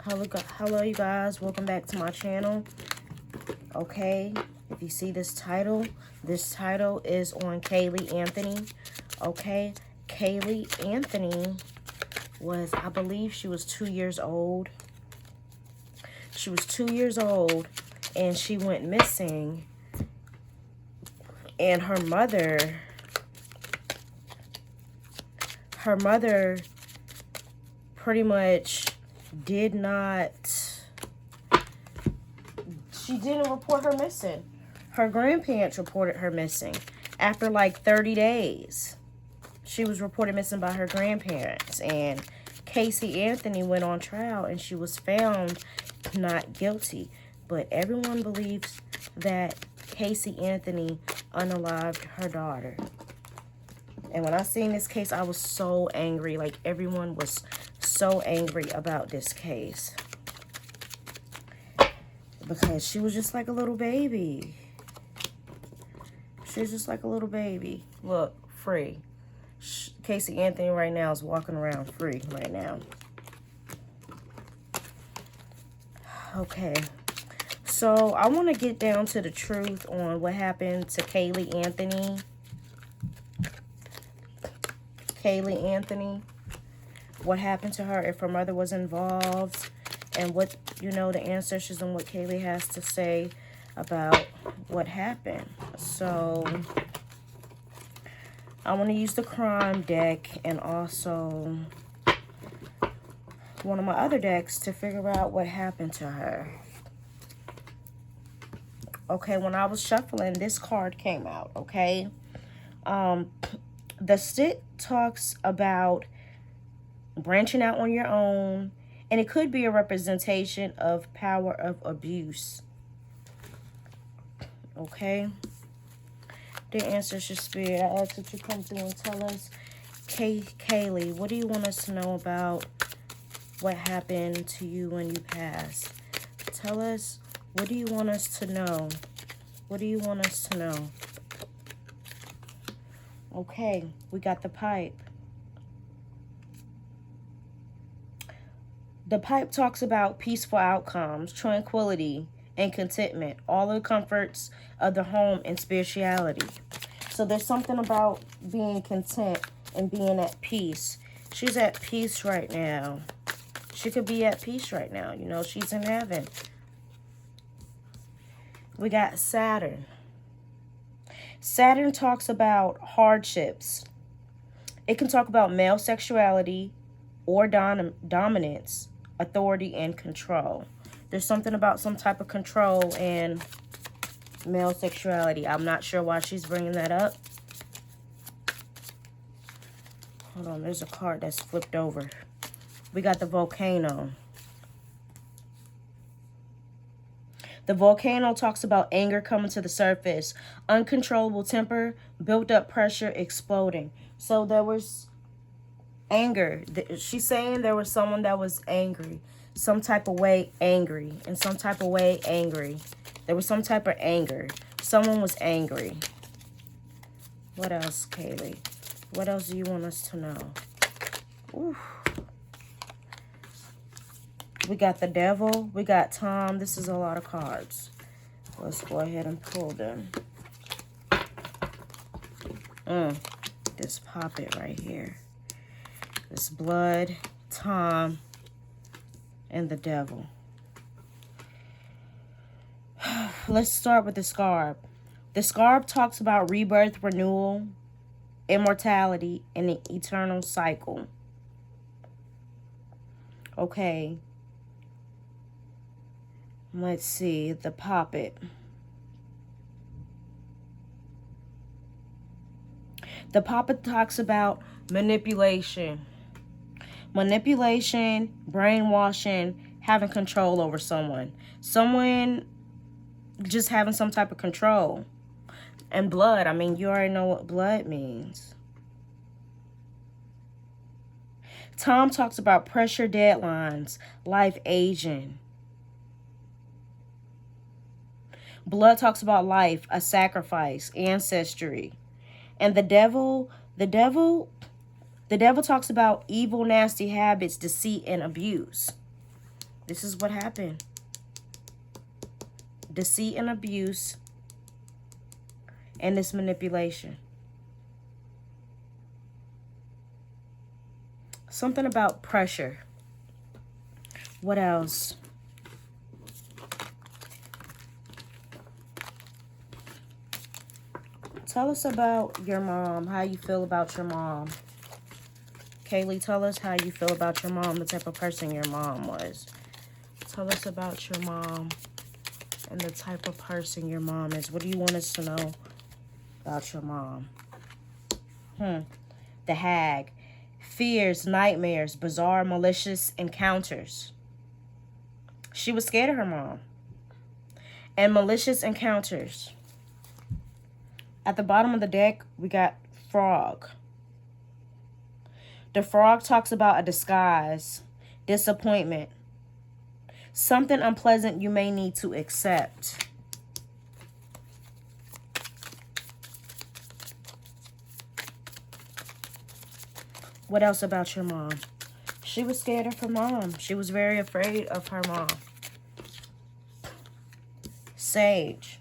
Hello, you guys. Welcome back to my channel. Okay, if you see this title is on Caylee Anthony. Okay, Caylee Anthony was, I believe she was 2 years old. She was 2 years old and she went missing. And her mother pretty much did not, she didn't report her missing. Her grandparents reported her missing after like 30 days. She was reported missing by her grandparents, and Casey Anthony went on trial and she was found not guilty. But everyone believes that Casey Anthony unalived her daughter. And when I seen this case, I was so angry. Like, everyone was so angry about this case. Because she was just like a little baby. She was just like a little baby. Look, free. Casey Anthony right now is walking around free right now. Okay. So, I want to get down to the truth on what happened to Caylee Anthony. Caylee Anthony. What happened to her, if her mother was involved, and what, the ancestors and what Caylee has to say about what happened. So, I want to use the crime deck and also one of my other decks to figure out what happened to her. Okay, when I was shuffling, this card came out, okay? The stick talks about branching out on your own, and it could be a representation of power of abuse. Okay? The ancestral spirit, I ask that you come through and tell us, Caylee, what do you want us to know about what happened to you when you passed? Tell us, what do you want us to know? What do you want us to know? Okay, we got the pipe. The pipe talks about peaceful outcomes, tranquility, and contentment, all the comforts of the home and spirituality. So there's something about being content and being at peace. She's at peace right now. She could be at peace right now. She's in heaven. We got Saturn. Saturn talks about hardships. It can talk about male sexuality or dominance, authority, and control. There's something about some type of control and male sexuality. I'm not sure why she's bringing that up. Hold on, there's a card that's flipped over. We got the volcano. The volcano talks about anger coming to the surface, uncontrollable temper, built up pressure exploding. So there was anger. She's saying there was someone that was angry, some type of way angry, in some type of way angry. There was some type of anger. Someone was angry. What else, Caylee? What else do you want us to know? Ooh. We got the devil. We got Tom. This is a lot of cards. Let's go ahead and pull them. This puppet right here. This blood, Tom, and the devil. Let's start with the scarab. The scarab talks about rebirth, renewal, immortality, and the eternal cycle. Okay. Let's see, the puppet. The puppet talks about manipulation. Manipulation, brainwashing, having control over someone. Someone just having some type of control. And blood, I mean, you already know what blood means. Tom talks about pressure, deadlines, life aging. Blood talks about life, a sacrifice, ancestry. And the devil talks about evil, nasty habits, deceit, and abuse. This is what happened. Deceit and abuse and this manipulation. Something about pressure. What else? Tell us about your mom, how you feel about your mom. Kaylee, tell us how you feel about your mom, the type of person your mom was. Tell us about your mom and the type of person your mom is. What do you want us to know about your mom? The Hag. Fears, nightmares, bizarre, malicious encounters. She was scared of her mom. And malicious encounters. At the bottom of the deck, we got Frog. The Frog talks about a disguise, disappointment, something unpleasant you may need to accept. What else about your mom? She was scared of her mom. She was very afraid of her mom. Sage.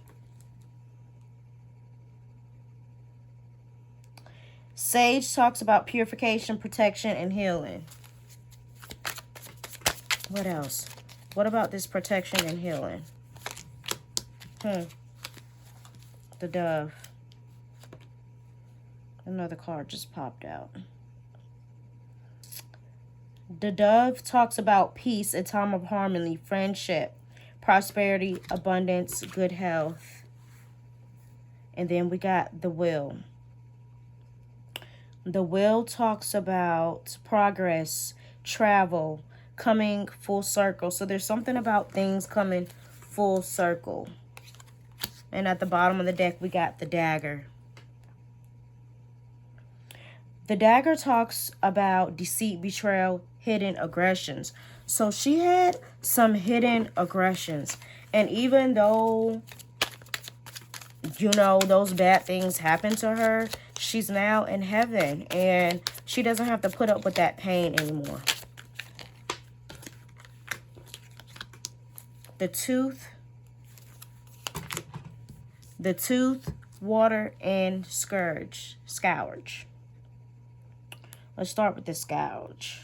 Sage talks about purification, protection, and healing. What else? What about this protection and healing? The Dove. Another card just popped out. The Dove talks about peace, a time of harmony, friendship, prosperity, abundance, good health. And then we got the Wheel. The Wheel talks about progress, travel, coming full circle. So there's something about things coming full circle. And at the bottom of the deck, we got the Dagger. The Dagger talks about deceit, betrayal, hidden aggressions. So she had some hidden aggressions. And even though, you know, those bad things happened to her, she's now in heaven. And she doesn't have to put up with that pain anymore. The Tooth, Water, and Scourge. Let's start with the Scourge.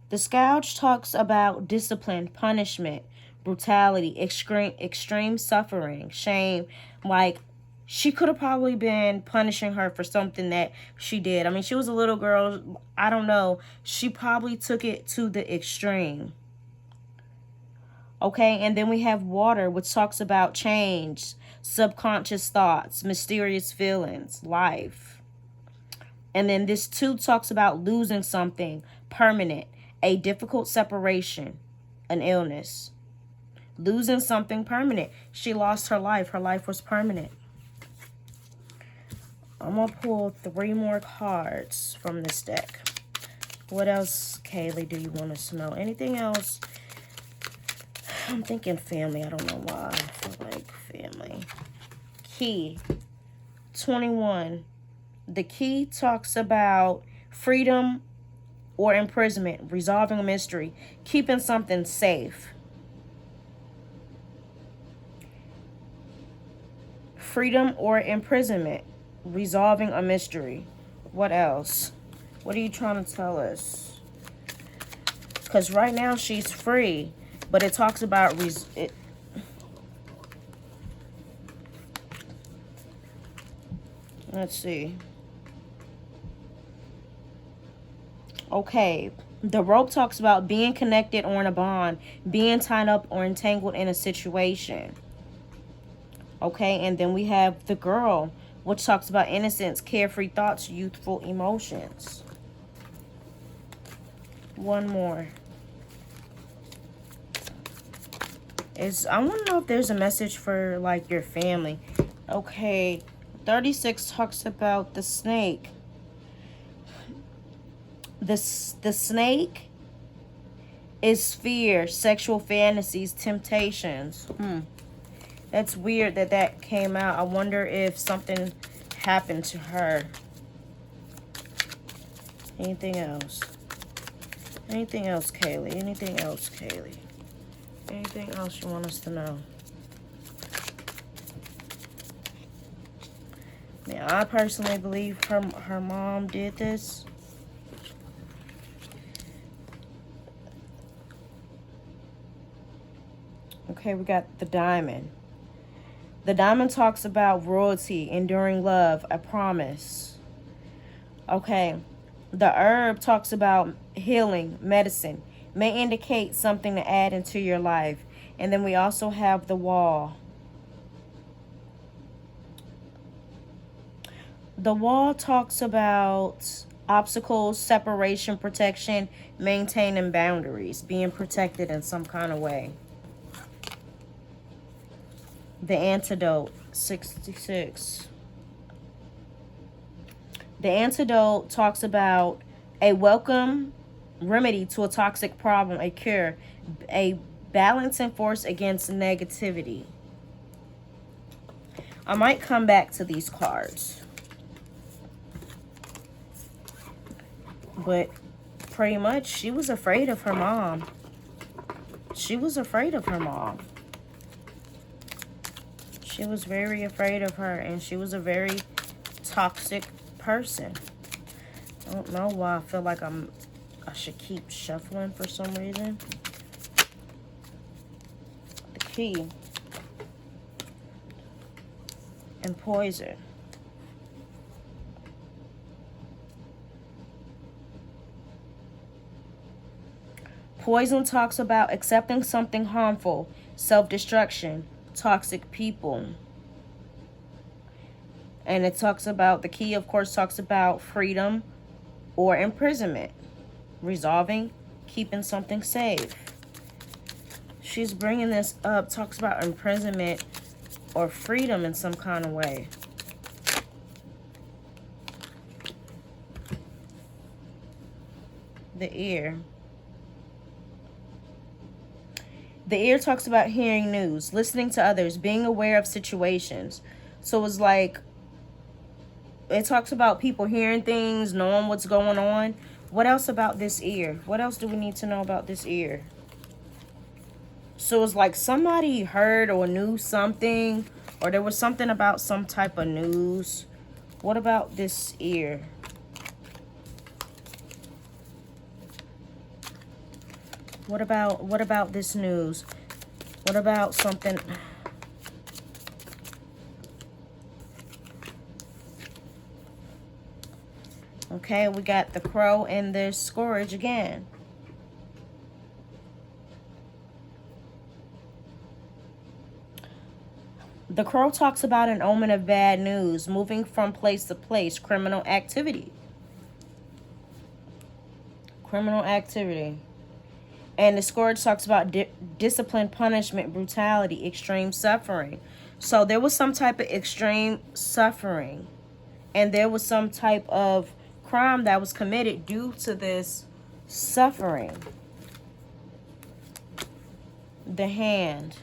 The Scourge talks about discipline, punishment, brutality, extreme suffering, shame. Like, she could have probably been punishing her for something that she did. I mean, she was a little girl. I don't know. She probably took it to the extreme. Okay, and then we have Water, which talks about change, subconscious thoughts, mysterious feelings, life. And then this Tooth talks about losing something permanent, a difficult separation, an illness. Losing something permanent. She lost her life. Her life was permanent. I'm going to pull 3 more cards from this deck. What else, Kaylee, do you want us to know? Anything else? I'm thinking family. I don't know why. I feel like family. Key. 21. The Key talks about freedom or imprisonment, resolving a mystery, keeping something safe. Freedom or imprisonment, resolving a mystery. What else? What are you trying to tell us? Because right now she's free, but it talks about let's see. Okay, the Rope talks about being connected or in a bond, being tied up or entangled in a situation. Okay, and then we have the Girl, which talks about innocence, carefree thoughts, youthful emotions. One more. I want to know if there's a message for, like, your family. Okay, 36 talks about the Snake. The Snake is fear, sexual fantasies, temptations. That's weird that came out. I wonder if something happened to her. Anything else? Anything else, Kaylee? Anything else, Kaylee? Anything else you want us to know? Now, I personally believe her mom did this. Okay, we got the diamond. The diamond talks about royalty, enduring love, a promise. Okay, the herb talks about healing, medicine, may indicate something to add into your life. And then we also have the wall. The wall talks about obstacles, separation, protection, maintaining boundaries, being protected in some kind of way. The antidote, 66. The antidote talks about a welcome remedy to a toxic problem, a cure, a balancing force against negativity. I might come back to these cards. But pretty much, she was afraid of her mom. She was afraid of her mom. She was very afraid of her, and she was a very toxic person. I don't know why I feel like I should keep shuffling for some reason. The key. And poison. Poison talks about accepting something harmful, self-destruction, toxic people. And it talks about, the key, of course, talks about freedom or imprisonment. Resolving, keeping something safe. She's bringing this up, talks about imprisonment or freedom in some kind of way. The ear. The ear talks about hearing news, listening to others, being aware of situations. So it's like, it talks about people hearing things, knowing what's going on. What else about this ear? What else do we need to know about this ear? So it's like somebody heard or knew something, or there was something about some type of news. What about this ear? What about this news? What about something? Okay, we got the crow and the scourge again. The crow talks about an omen of bad news, moving from place to place, criminal activity. Criminal activity. And the scourge talks about discipline, punishment, brutality, extreme suffering. So there was some type of extreme suffering. And there was some type of crime that was committed due to this suffering. The hand.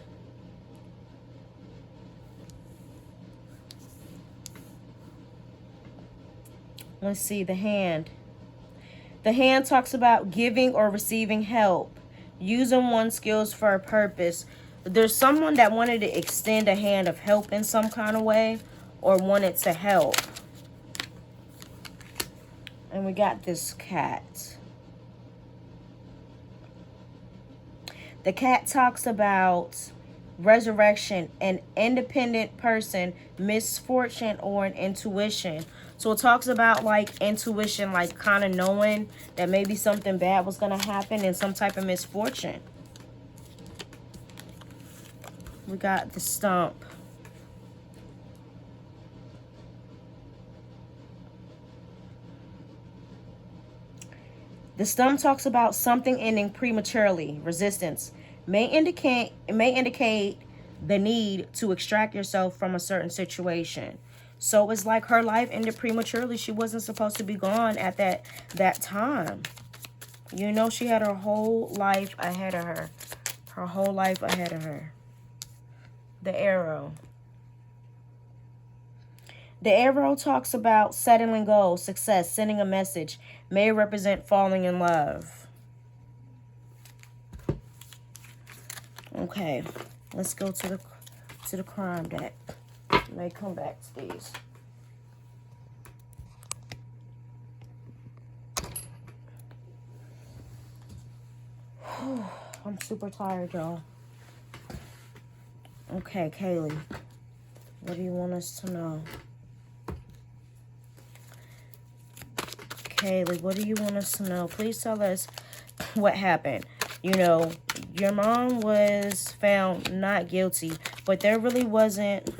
Let's see, the hand. The hand talks about giving or receiving help. Using one's skills for a purpose. There's someone that wanted to extend a hand of help in some kind of way, or wanted to help. And we got this cat. The cat talks about resurrection, an independent person, misfortune, or an intuition. So it talks about like intuition, like kind of knowing that maybe something bad was going to happen and some type of misfortune. We got the stump. The stump talks about something ending prematurely, resistance. It may indicate the need to extract yourself from a certain situation. So it's like her life ended prematurely. She wasn't supposed to be gone at that time. You know, she had her whole life ahead of her. Her whole life ahead of her. The arrow. The arrow talks about settling goals, success, sending a message. May represent falling in love. Okay, let's go to the crime deck. May come back to these. I'm super tired, y'all. Okay, Kaylee. What do you want us to know? Kaylee, what do you want us to know? Please tell us what happened. You know, your mom was found not guilty, but there really wasn't...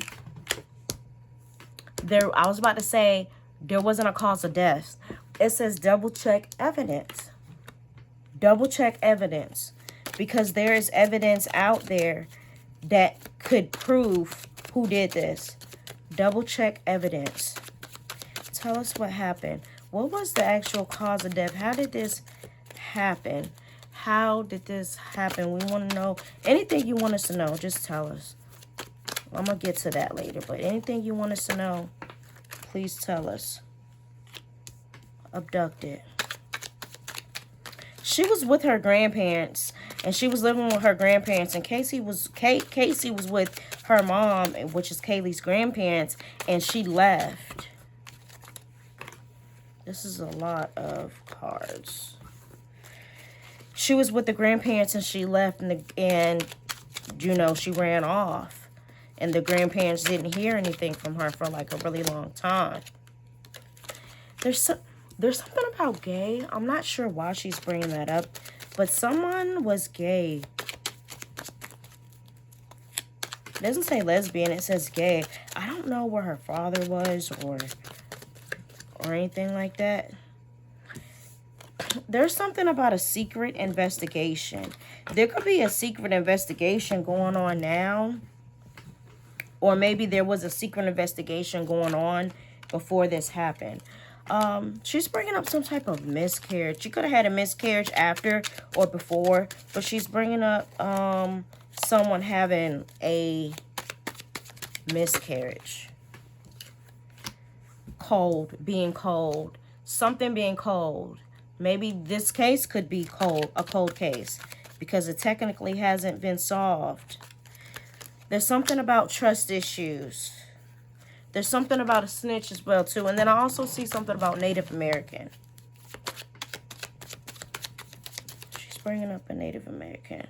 I was about to say, there wasn't a cause of death. It says double check evidence. Double check evidence. Because there is evidence out there that could prove who did this. Double check evidence. Tell us what happened. What was the actual cause of death? How did this happen? How did this happen? We want to know. Anything you want us to know, just tell us. I'm going to get to that later. But anything you want us to know, please tell us. Abducted. She was with her grandparents. And she was living with her grandparents. And Casey was with her mom, which is Kaylee's grandparents. And she left. This is a lot of cards. She was with the grandparents and she left, and you know, she ran off. And the grandparents didn't hear anything from her for like a really long time. There's something about gay. I'm not sure why she's bringing that up, but someone was gay. It doesn't say lesbian, it says gay. I don't know where her father was or anything like that. There's something about a secret investigation. There could be a secret investigation going on now. Or maybe there was a secret investigation going on before this happened. She's bringing up some type of miscarriage. She could have had a miscarriage after or before. But she's bringing up someone having a miscarriage. Being cold. Something being cold. Maybe this case could be a cold case, because it technically hasn't been solved. There's something about trust issues. There's something about a snitch as well, too. And then I also see something about Native American. She's bringing up a Native American.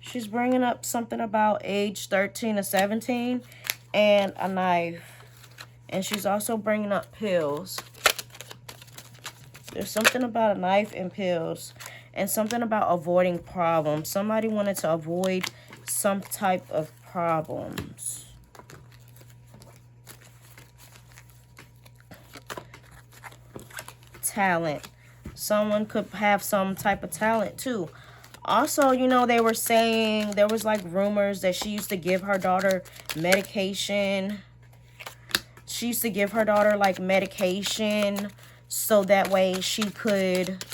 She's bringing up something about age 13 or 17 and a knife. And she's also bringing up pills. There's something about a knife and pills. And something about avoiding problems. Somebody wanted to avoid some type of problems. Talent. Someone could have some type of talent too. Also, you know, they were saying, there was like rumors that she used to give her daughter medication. She used to give her daughter like medication so that way she could,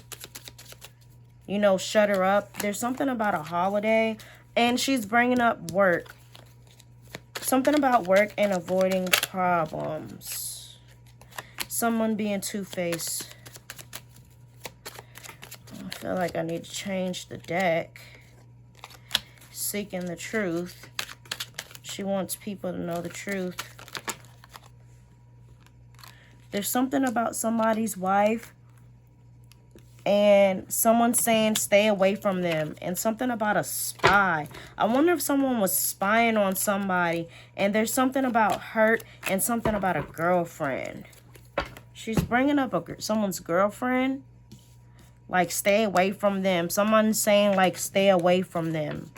you know, shut her up. There's something about a holiday. And she's bringing up work. Something about work and avoiding problems. Someone being two-faced. I feel like I need to change the deck. Seeking the truth. She wants people to know the truth. There's something about somebody's wife and someone saying stay away from them, and something about a spy. I wonder if someone was spying on somebody, and there's something about hurt and something about a girlfriend. She's bringing up someone's girlfriend, like stay away from them. Someone's saying like stay away from them.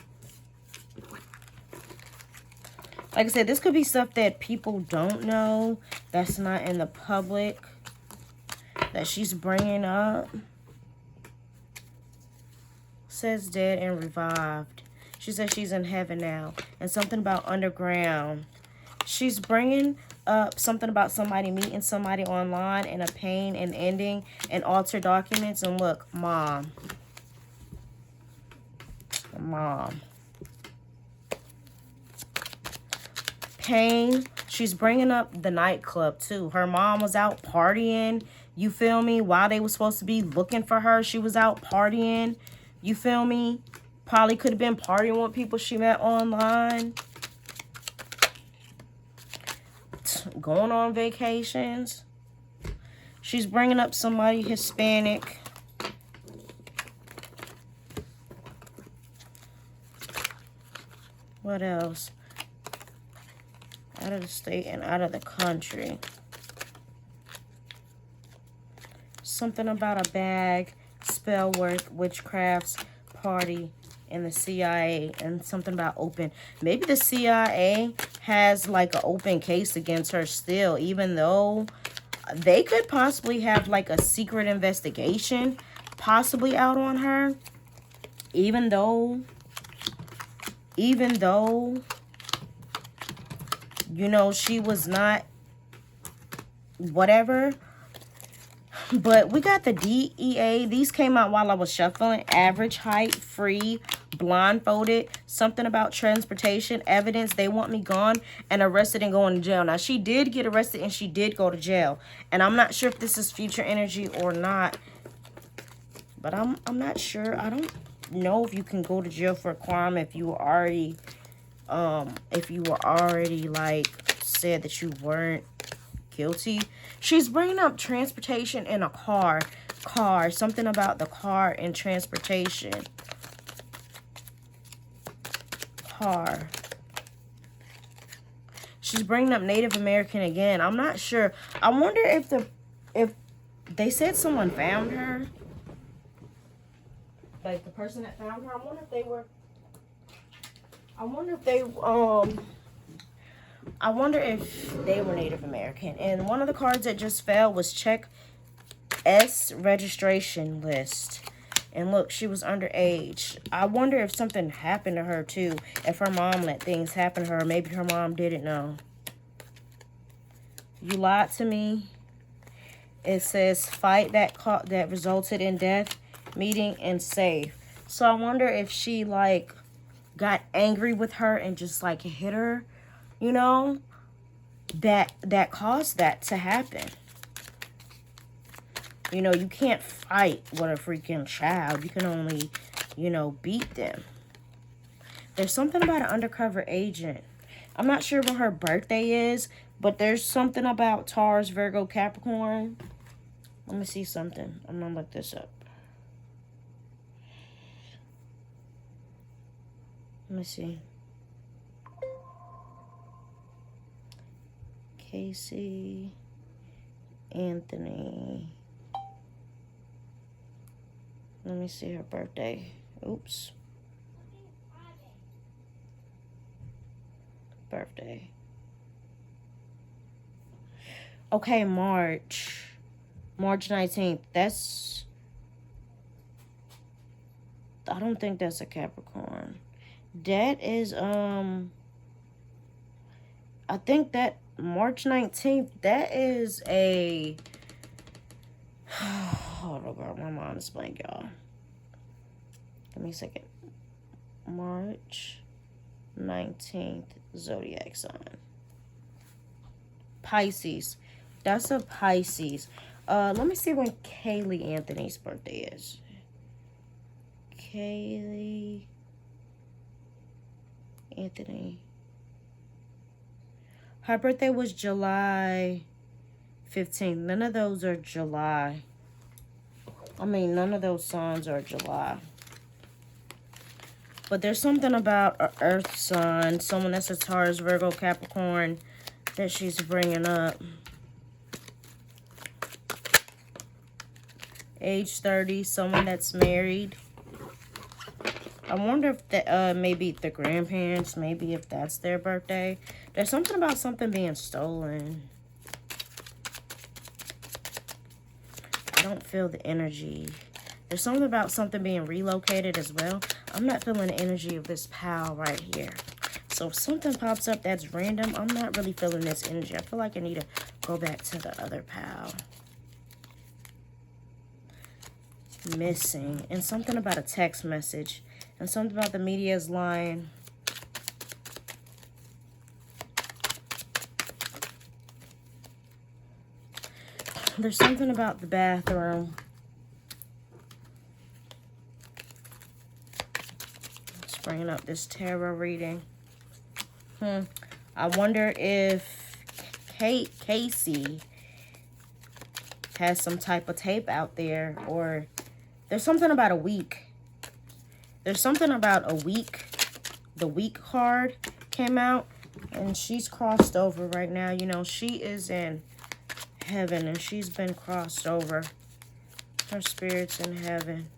Like I said, this could be stuff that people don't know, that's not in the public, that she's bringing up. Says dead and revived. She says she's in heaven now. And something about underground. She's bringing up something about somebody meeting somebody online and a pain and ending and alter documents. And look, mom. Pain. She's bringing up the nightclub too. Her mom was out partying. You feel me? While they were supposed to be looking for her, she was out partying. You feel me? Probably could have been partying with people she met online. Going on vacations. She's bringing up somebody Hispanic. What else? Out of the state and out of the country. Something about a bag, spell work, witchcrafts, party, and the CIA, and something about open. Maybe the CIA has like an open case against her still, even though they could possibly have like a secret investigation possibly out on her, even though, you know, she was not whatever. But we got the DEA. These came out while I was shuffling. Average height, free, blindfolded, something about transportation, evidence, they want me gone, and arrested and going to jail. Now, she did get arrested and she did go to jail. And I'm not sure if this is future energy or not. But I'm not sure. I don't know if you can go to jail for a crime if you were already, like, said that you weren't guilty. She's bringing up transportation in a car. Something about the car and transportation. Car. She's bringing up Native American again. I'm not sure. I wonder if they said someone found her. Like the person that found her. I wonder if they were Native American. And one of the cards that just fell was check S registration list. And look, she was underage. I wonder if something happened to her too. If her mom let things happen to her. Maybe her mom didn't know. You lied to me. It says fight that resulted in death, meeting, and save. So I wonder if she like got angry with her and just like hit her. You know, that caused that to happen. You know, you can't fight with a freaking child. You can only, you know, beat them. There's something about an undercover agent. I'm not sure when her birthday is, but there's something about Taurus, Virgo, Capricorn. Let me see something. I'm going to look this up. Let me see. Casey Anthony. Let me see her birthday. Oops. Birthday. Okay, March 19th. That's... I don't think that's a Capricorn. That is, I think that March 19th, that is a... Hold on, girl. My mind is blank, y'all. Give me a second. March 19th, zodiac sign. Pisces. That's a Pisces. Let me see when Kaylee Anthony's birthday is. Kaylee Anthony. Her birthday was July 15th. None of those are July. I mean, none of those signs are July. But there's something about an earth sign, someone that's a Taurus, Virgo, Capricorn, that she's bringing up. Age 30, someone that's married. I wonder if that, maybe the grandparents, maybe if that's their birthday. There's something about something being stolen. I don't feel the energy. There's something about something being relocated as well. I'm not feeling the energy of this pal right here. So if something pops up that's random, I'm not really feeling this energy. I feel like I need to go back to the other pal. Missing. And something about a text message. And something about the media is lying. There's something about the bathroom. bringing up this tarot reading. I wonder if Casey has some type of tape out there, or there's something about a week. There's something about a week. The week card came out, and she's crossed over right now. You know, she is in heaven, and she's been crossed over. Her spirit's in heaven.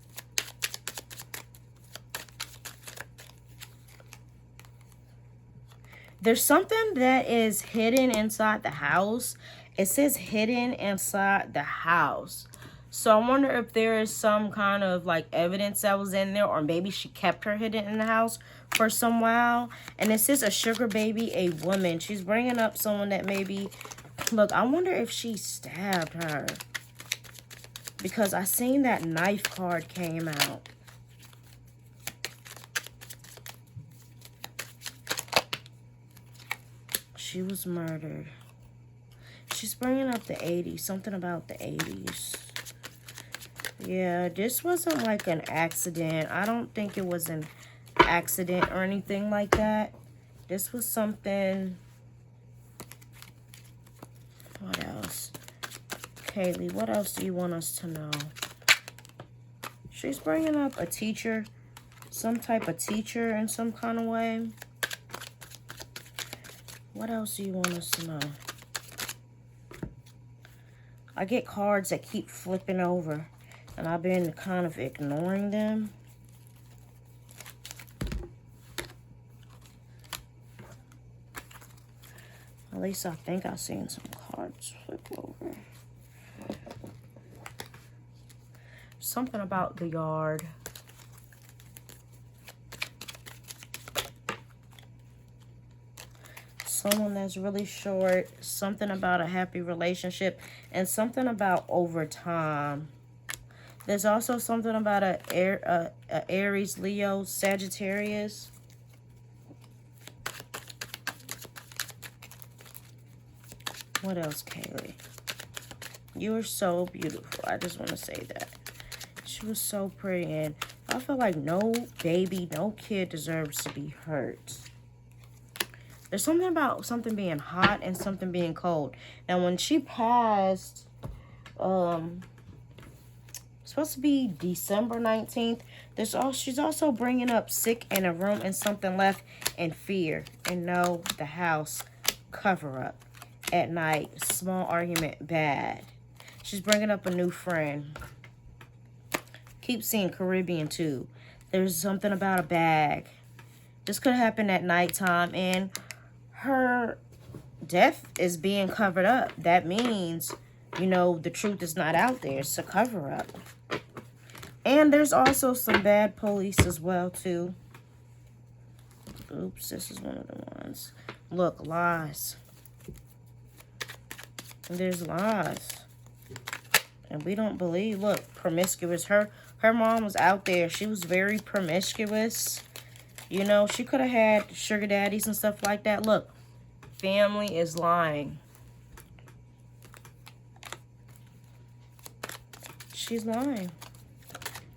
There's something that is hidden inside the house. It says hidden inside the house. So I wonder if there is some kind of like evidence that was in there, or maybe she kept her hidden in the house for some while. And it says a sugar baby, a woman. She's bringing up someone that maybe, look, I wonder if she stabbed her. Because I seen that knife card came out. She was murdered. She's bringing up the 80s. Something about the 80s. Yeah, this wasn't like an accident. I don't think it was an accident or anything like that. This was something... What else? Kaylee, what else do you want us to know? She's bringing up a teacher. Some type of teacher in some kind of way. What else do you want us to know? I get cards that keep flipping over, and I've been kind of ignoring them. At least I think I've seen some cards flip over. Something about the yard. Someone that's really short. Something about a happy relationship. And something about overtime. There's also something about a Aries, Leo, Sagittarius. What else, Kaylee? You are so beautiful. I just want to say that. She was so pretty, and I feel like no baby, no kid deserves to be hurt. There's something about something being hot and something being cold. Now, when she passed, supposed to be December 19th, she's also bringing up sick in a room and something left and fear. And no, the house, cover up. At night, small argument, bad. She's bringing up a new friend. Keep seeing Caribbean too. There's something about a bag. This could happen at nighttime, and her death is being covered up. That means, you know, the truth is not out there. It's a cover up. And there's also some bad police as well too. Oops, this is one of the ones. Look, lies. There's lies. And we don't believe. Look, promiscuous. Her mom was out there. She was very promiscuous. You know, she could have had sugar daddies and stuff like that. Look, family is lying. She's lying.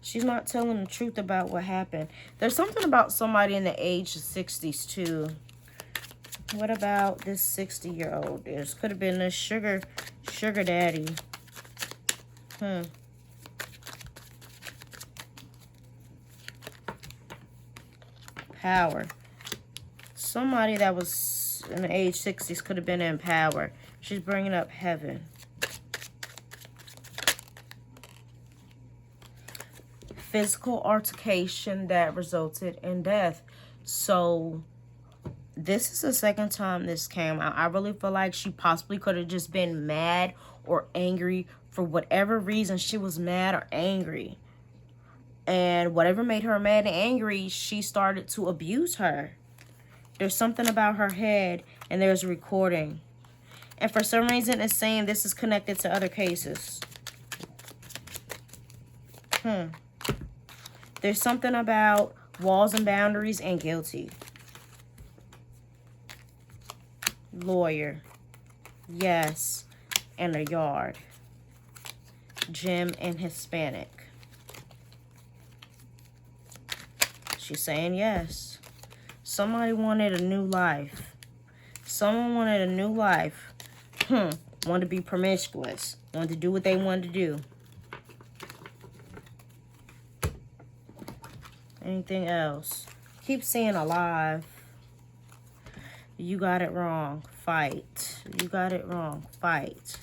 She's not telling the truth about what happened. There's something about somebody in the age of 60s too. What about this 60-year-old? This could have been a sugar daddy. Power. Somebody that was in the age 60s could have been in power. She's bringing up heaven. Physical altercation that resulted in death. So this is the second time this came out. I really feel like she possibly could have just been mad or angry. For whatever reason, she was mad or angry. And whatever made her mad and angry, she started to abuse her. There's something about her head, and there's a recording. And for some reason, it's saying this is connected to other cases. There's something about walls and boundaries and guilty. Lawyer. Yes. And a yard. Jim and Hispanic. She's saying yes. Somebody wanted a new life. Someone wanted a new life. Wanted to be promiscuous. Wanted to do what they wanted to do. Anything else? Keep saying alive. You got it wrong. Fight. You got it wrong. Fight.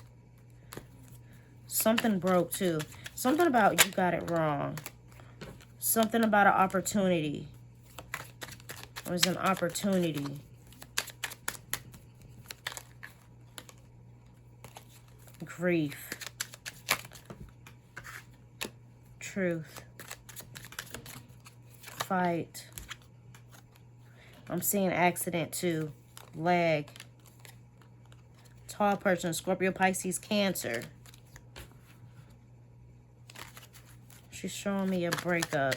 Something broke too. Something about you got it wrong. Something about an opportunity. It was an opportunity. Grief. Truth. Fight. I'm seeing accident too. Leg. Tall person. Scorpio, Pisces, Cancer. She's showing me a breakup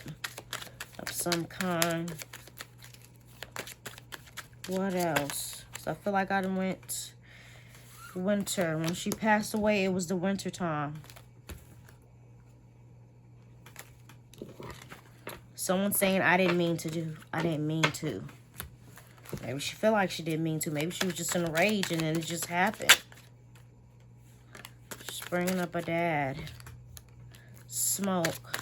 of some kind. What else? So I feel like I went winter. When she passed away, it was the winter time. Someone saying I didn't mean to. Maybe she felt like she didn't mean to. Maybe she was just in a rage and then it just happened. She's bringing up a dad. Smoke.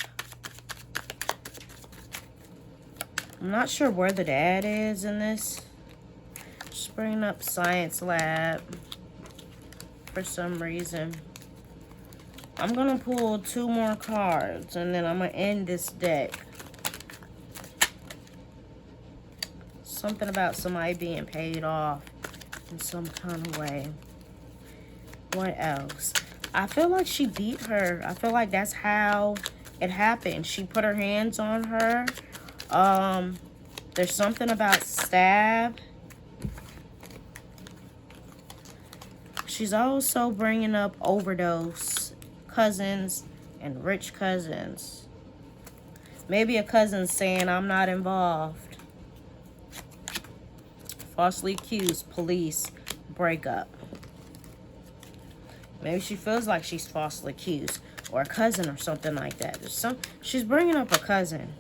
I'm not sure where the dad is in this. Just bringing up science lab for some reason. I'm going to pull 2 more cards and then I'm going to end this deck. Something about somebody being paid off in some kind of way. What else? I feel like she beat her. I feel like that's how it happened. She put her hands on her. There's something about stab. She's also bringing up overdose, cousins, and rich cousins. Maybe a cousin saying, I'm not involved. Falsely accused, police, breakup. Maybe she feels like she's falsely accused. Or a cousin or something like that. She's bringing up a cousin.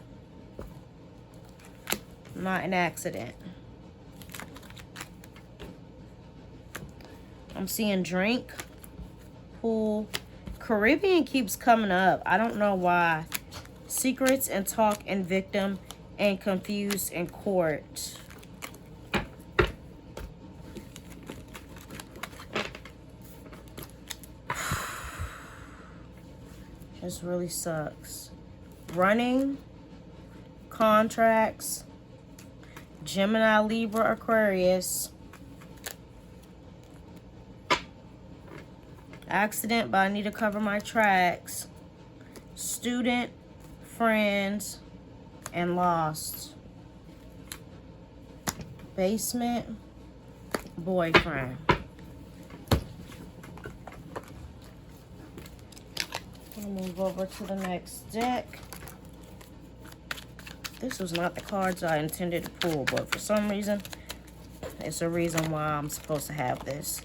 Not an accident. I'm seeing drink, pool. Caribbean keeps coming up. I don't know why. Secrets and talk and victim and confused in court. This really sucks. Running, contracts, Gemini, Libra, Aquarius. Accident, but I need to cover my tracks. Student, friends, and lost. Basement, boyfriend. I'll move over to the next deck. This was not the cards I intended to pull, but for some reason, it's a reason why I'm supposed to have this.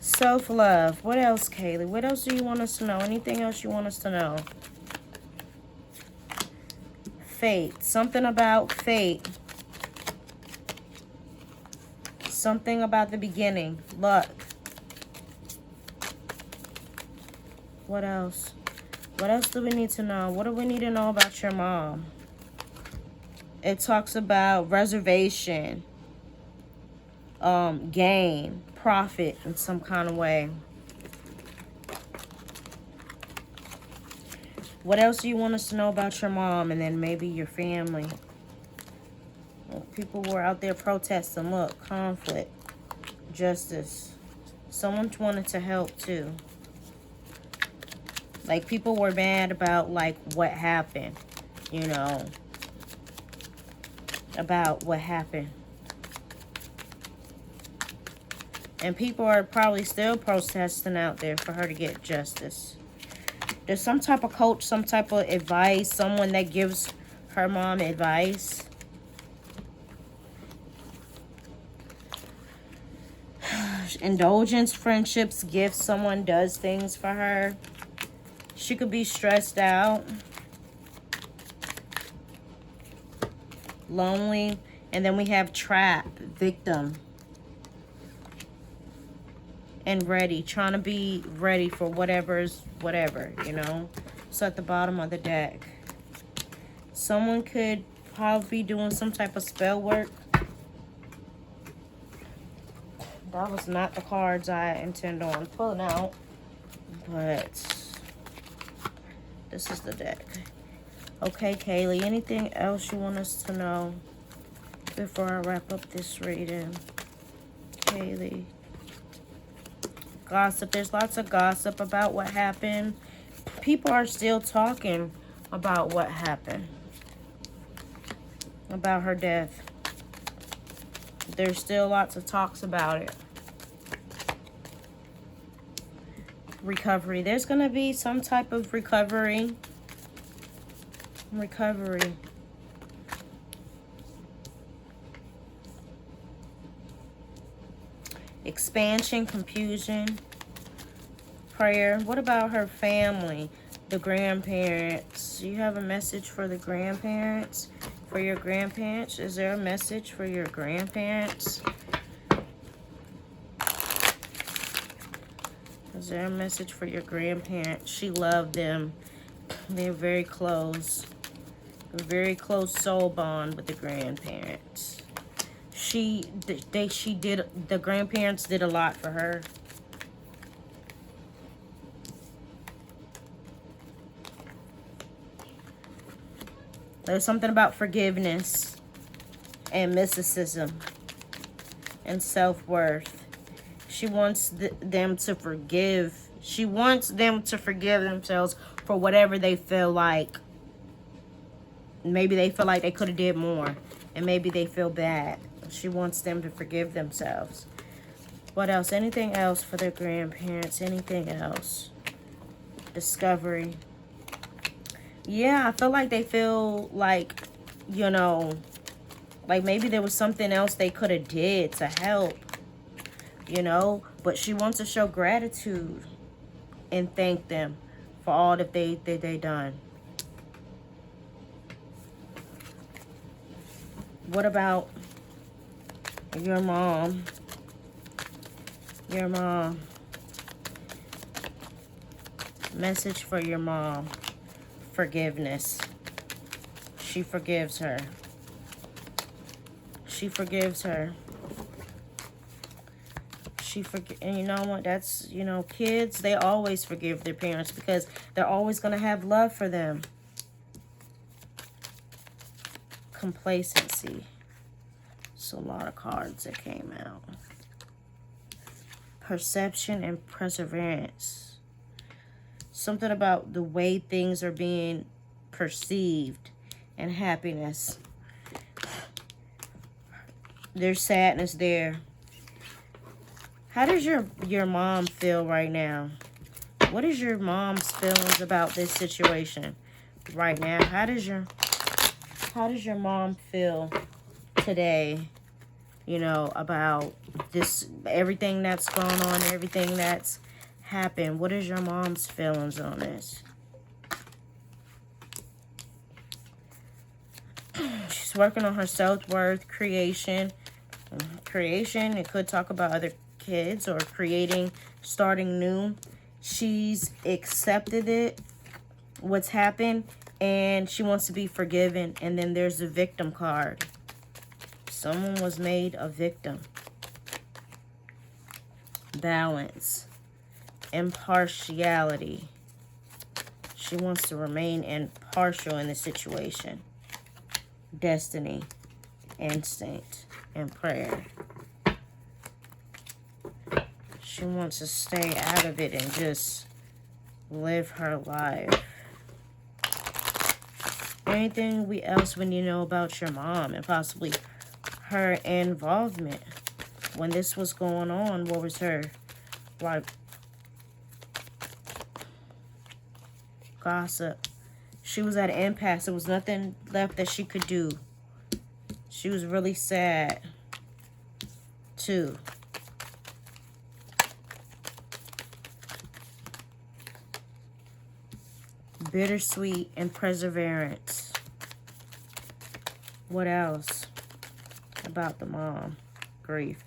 Self-love. What else, Kaylee? What else do you want us to know? Anything else you want us to know? Fate. Something about fate. Something about the beginning. Luck. What else? What else do we need to know? What do we need to know about your mom? It talks about reservation, gain, profit in some kind of way. What else do you want us to know about your mom and then maybe your family? Well, people were out there protesting. Look, conflict, justice. Someone wanted to help too. Like, people were mad about, like, what happened, you know, about what happened. And people are probably still protesting out there for her to get justice. There's some type of coach, some type of advice, someone that gives her mom advice. Indulgence, friendships, gifts, someone does things for her. She could be stressed out. lonely. And then we have trap, victim, and ready, trying to be ready for whatever's whatever, you know. So at the bottom of the deck, someone could probably be doing some type of spell work. That was not the cards I intend on pulling out, but this is the deck. Okay, Kaylee, anything else you want us to know before I wrap up this reading? Kaylee. Gossip. There's lots of gossip about what happened. People are still talking about what happened. About her death. There's still lots of talks about it. Recovery. There's going to be some type of recovery. Recovery. Expansion, confusion, prayer. What about her family? The grandparents. You have a message for the grandparents? For your grandparents? Is there a message for your grandparents? Is there a message for your grandparents? She loved them. They're very close. A very close soul bond with the grandparents. The grandparents did a lot for her. There's something about forgiveness and mysticism and self-worth. She wants them to forgive. She wants them to forgive themselves for whatever they feel like. Maybe they feel like they could have did more. And maybe they feel bad. She wants them to forgive themselves. What else? Anything else for their grandparents? Anything else? Discovery. Yeah, I feel like they feel like, you know, like maybe there was something else they could have did to help, you know. But she wants to show gratitude and thank them for all that they done. What about your mom? Your mom. Message for your mom. Forgiveness. She forgives her. She forgives her. And you know what? That's, you know, kids, they always forgive their parents because they're always going to have love for them. Complacency. It's a lot of cards that came out. Perception and perseverance. Something about the way things are being perceived and happiness. There's sadness there. How does your mom feel right now? What is your mom's feelings about this situation right now? How does your mom feel today, you know, about this, everything that's going on, everything that's happened? What is your mom's feelings on this? She's working on her self-worth, creation. Creation, it could talk about other kids or creating, starting new. She's accepted it, what's happened, and she wants to be forgiven. And then there's the victim card. Someone was made a victim. Balance. Impartiality. She wants to remain impartial in the situation. Destiny. Instinct. And prayer. She wants to stay out of it and just live her life. Anything else we need to know about your mom and possibly her involvement when this was going on? What was her, like, gossip? She was at an impasse. There was nothing left that she could do. She was really sad, too. Bittersweet and perseverance. What else about the mom? Grief.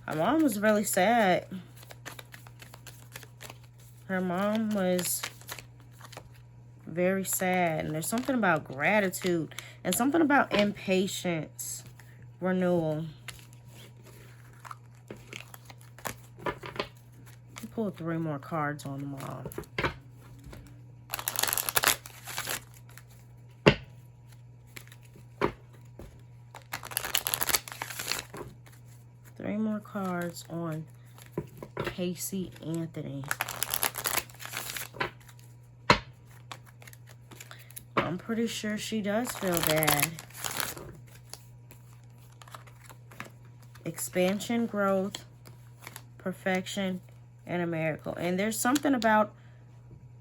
Her mom was really sad. Her mom was very sad. And there's something about gratitude and something about impatience. Renewal. Pull 3 more cards on the mom. Three more cards on Casey Anthony. I'm pretty sure she does feel bad. Expansion, growth, perfection, and a miracle. And there's something about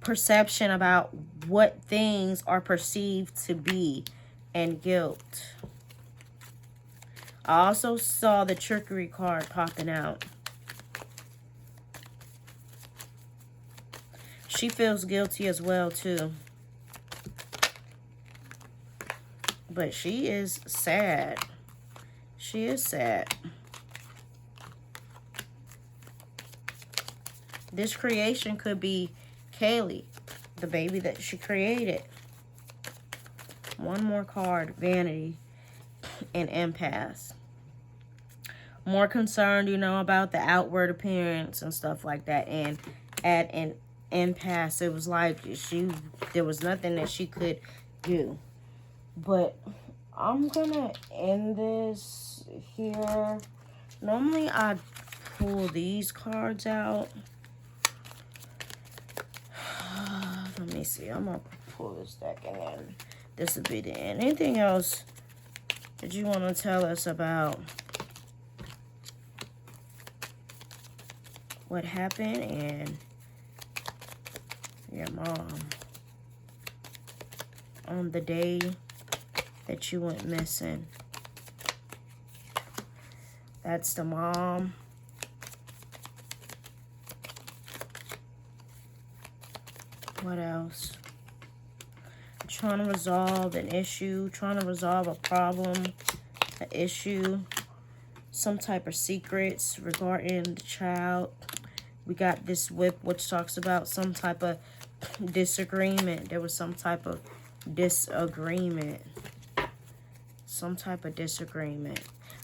perception about what things are perceived to be, and guilt. I also saw the trickery card popping out. She feels guilty as well too. But she is sad. She is sad. This creation could be Kaylee, the baby that she created. One more card, vanity and empath. More concerned, you know, about the outward appearance and stuff like that. And at an impasse, it was like there was nothing that she could do. But I'm gonna end this here. Normally I pull these cards out. Let me see. I'm gonna pull this deck and then this will be the end. Anything else that you want to tell us about what happened and your mom on the day that you went missing? That's the mom. What else? Trying to resolve an issue, trying to resolve a problem, an issue, some type of secrets regarding the child. We got this whip, which talks about some type of disagreement. There was some type of disagreement. Some type of disagreement.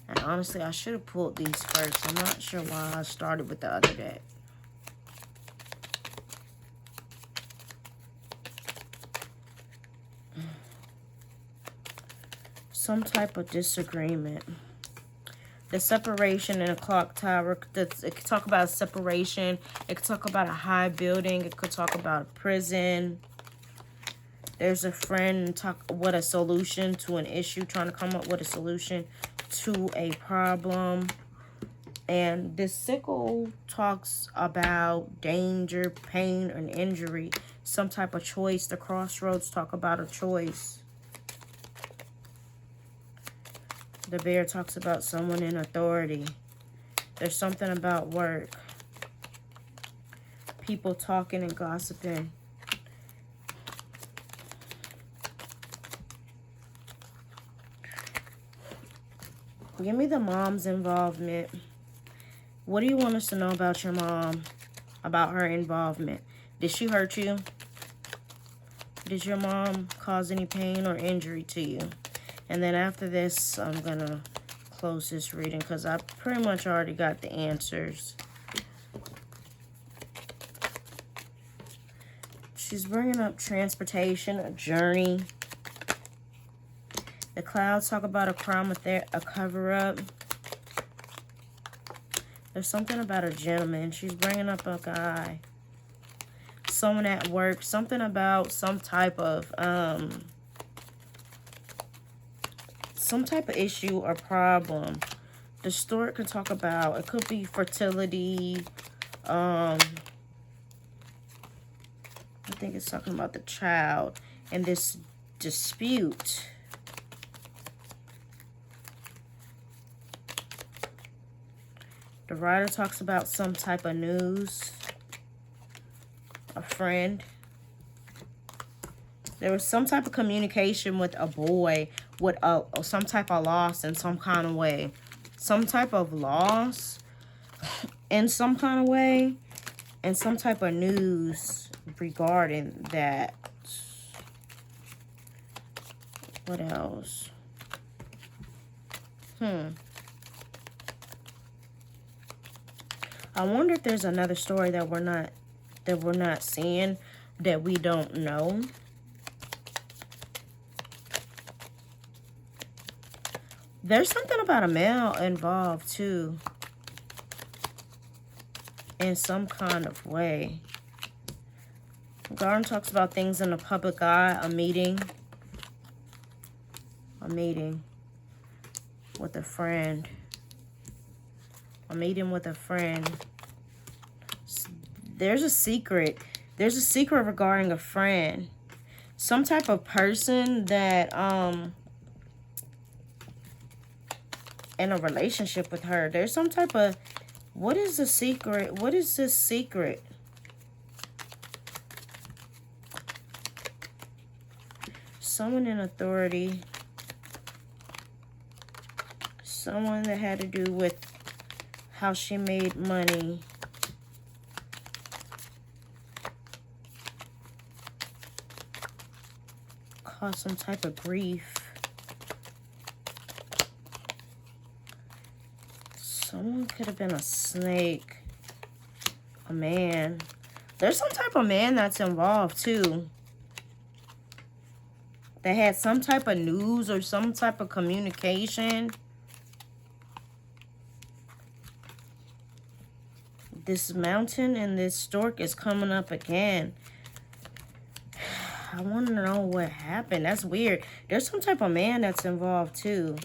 And honestly, I should have pulled these first. I'm not sure why I started with the other deck. Some type of disagreement. The separation in a clock tower. It could talk about separation. It could talk about a high building. It could talk about a prison. There's a friend talk what a solution to an issue, trying to come up with a solution to a problem. And this sickle talks about danger, pain, and injury. Some type of choice. The crossroads talk about a choice. The bear talks about someone in authority. There's something about work. People talking and gossiping. Give me the mom's involvement. What do you want us to know about your mom? About her involvement? Did she hurt you? Did your mom cause any pain or injury to you? And then after this, I'm going to close this reading because I pretty much already got the answers. She's bringing up transportation, a journey. The clouds talk about a crime, a cover-up. There's something about a gentleman. She's bringing up a guy. Someone at work. Something about some type of issue or problem. The story could talk about, it could be fertility. I think it's talking about the child and this dispute. The writer talks about some type of news. A friend. There was some type of communication with a boy with some type of loss in some kind of way. Some type of loss in some kind of way. And some type of news regarding that. What else? I wonder if there's another story that we're not seeing, that we don't know. There's something about a male involved too, in some kind of way. Garden talks about things in the public eye, a meeting with a friend. A meeting with a friend. There's a secret. There's a secret regarding a friend. Some type of person that in a relationship with her. There's some type of, what is the secret? What is this secret? Someone in authority. Someone that had to do with how she made money. Caused some type of grief. Someone could have been a snake. A man. There's some type of man that's involved too. They had some type of news or some type of communication. This mountain and this stork is coming up again. I want to know what happened. That's weird. There's some type of man that's involved too.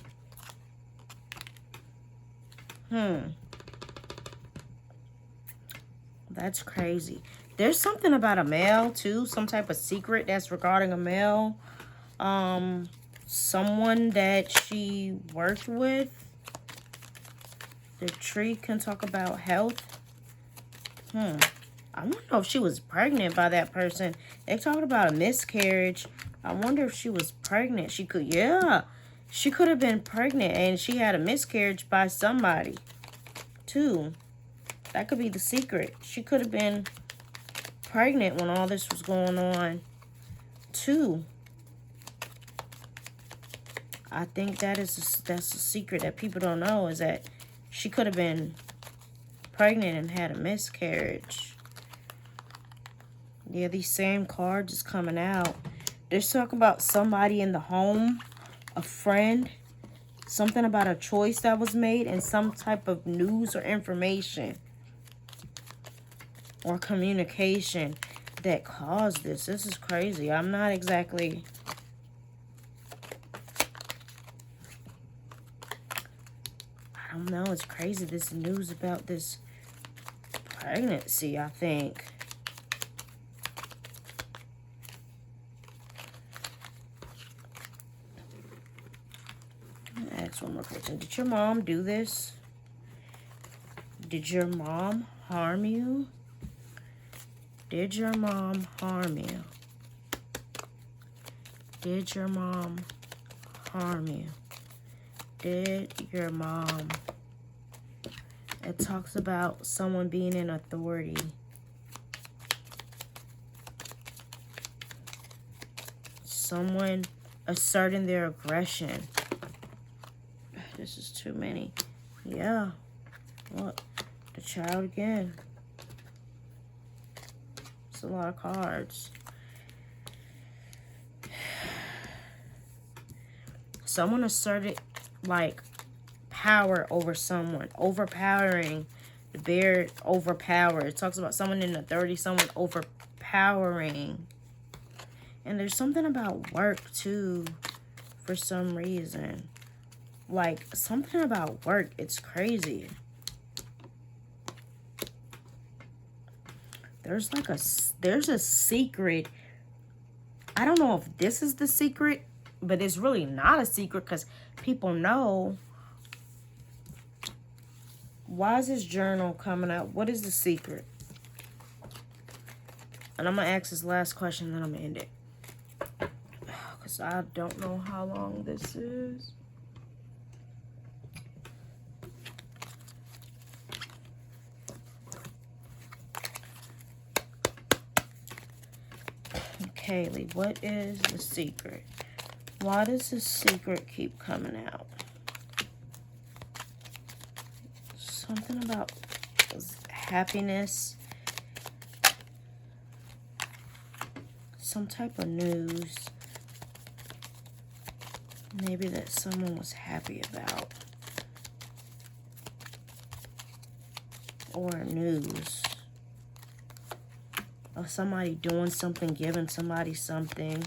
That's crazy. There's something about a male too. Some type of secret that's regarding a male. Someone that she worked with. The tree can talk about health. I wonder if she was pregnant by that person. They talked about a miscarriage. I wonder if she was pregnant. She could, yeah. She could have been pregnant and she had a miscarriage by somebody, too. That could be the secret. She could have been pregnant when all this was going on, too. I think that's a secret that people don't know, is that she could have been pregnant and had a miscarriage. Yeah, these same cards is coming out. They're talking about somebody in the home, a friend, something about a choice that was made, and some type of news or information or communication that caused this. This is crazy. I'm not exactly... I don't know. It's crazy. This news about this pregnancy, I think. Ask one more question. Did your mom do this? Did your mom harm you? Did your mom harm you? Did your mom harm you? Did your mom? It talks about someone being in authority. Someone asserting their aggression. This is too many. Yeah. What? The child again. It's a lot of cards. Someone asserted, like, power over someone. Overpowering. The bear overpowered. It talks about someone in authority. Someone overpowering. And there's something about work, too, for some reason. Like, something about work. It's crazy. There's like there's a secret. I don't know if this is the secret, but it's really not a secret because people know. Why is this journal coming out? What is the secret? And I'm going to ask this last question, then I'm going to end it. because I don't know how long this is. Kaylee, what is the secret? Why does the secret keep coming out? Something about happiness. Some type of news. Maybe that someone was happy about. Or news. Or somebody doing something, giving somebody something.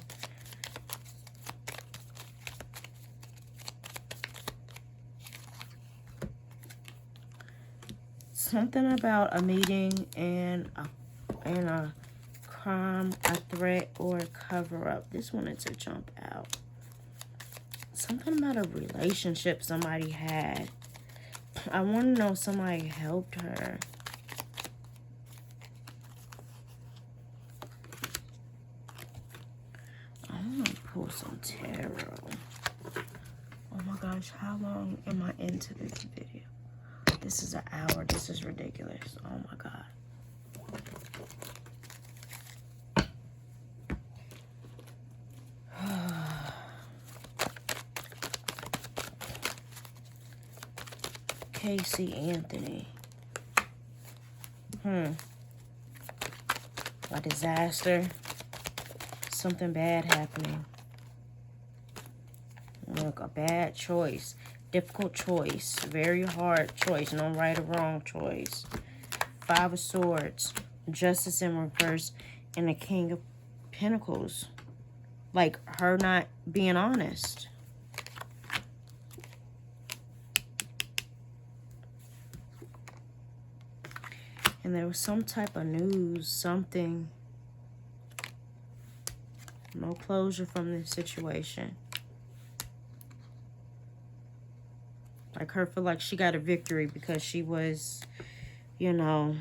Something about a meeting and a crime, a threat, or a cover-up. This wanted to jump out. Something about a relationship somebody had. I want to know if somebody helped her. I'm going to pull some tarot. Oh my gosh, how long am I into this video? This is an hour. This is ridiculous. Oh my God. Casey Anthony. A disaster. Something bad happening. Look, a bad choice. Difficult choice. Very hard choice. No right or wrong choice. 5 of Swords. Justice in reverse. And the King of Pentacles. Like her not being honest. And there was some type of news, something. No closure from this situation. Like her feel like she got a victory because she was, you know.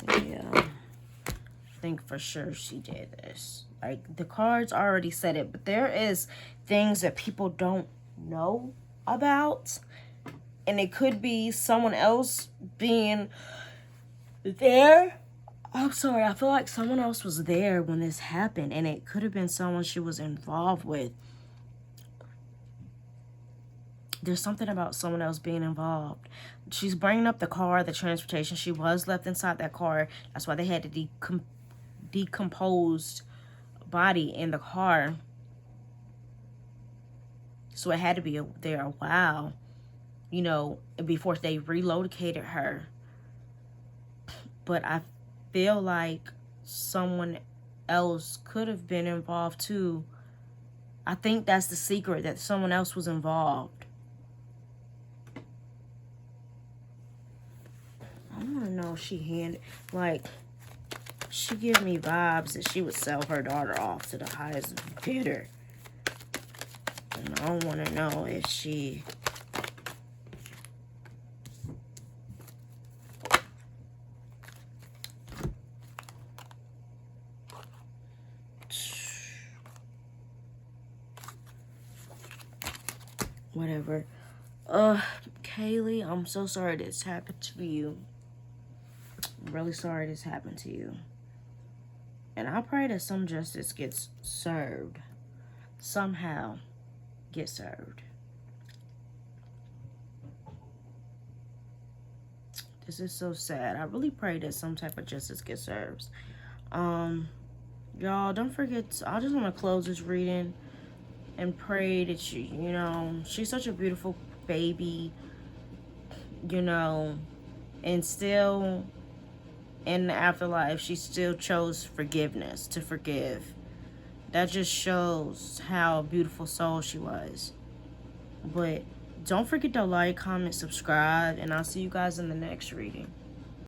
Yeah. I think for sure she did this. Like the cards already said it, but there is things that people don't know about. And it could be someone else being there. I'm sorry, I feel like someone else was there when this happened. And it could have been someone she was involved with. There's something about someone else being involved. She's bringing up the car, the transportation. She was left inside that car. That's why they had the decomposed body in the car. So it had to be there a while. You know, before they relocated her. But I feel like someone else could have been involved too. I think that's the secret, that someone else was involved. I want to know if she she give me vibes that she would sell her daughter off to the highest bidder. And I want to know if she... Whatever. Kaylee, I'm so sorry this happened to you. I'm really sorry this happened to you. And I pray that some justice gets served. Somehow get served. This is so sad. I really pray that some type of justice gets served. Y'all, don't forget, I just want to close this reading and pray that you know, she's such a beautiful baby, you know, and still in the afterlife, she still chose forgiveness, to forgive. That just shows how beautiful soul she was. But don't forget to like, comment, subscribe, and I'll see you guys in the next reading.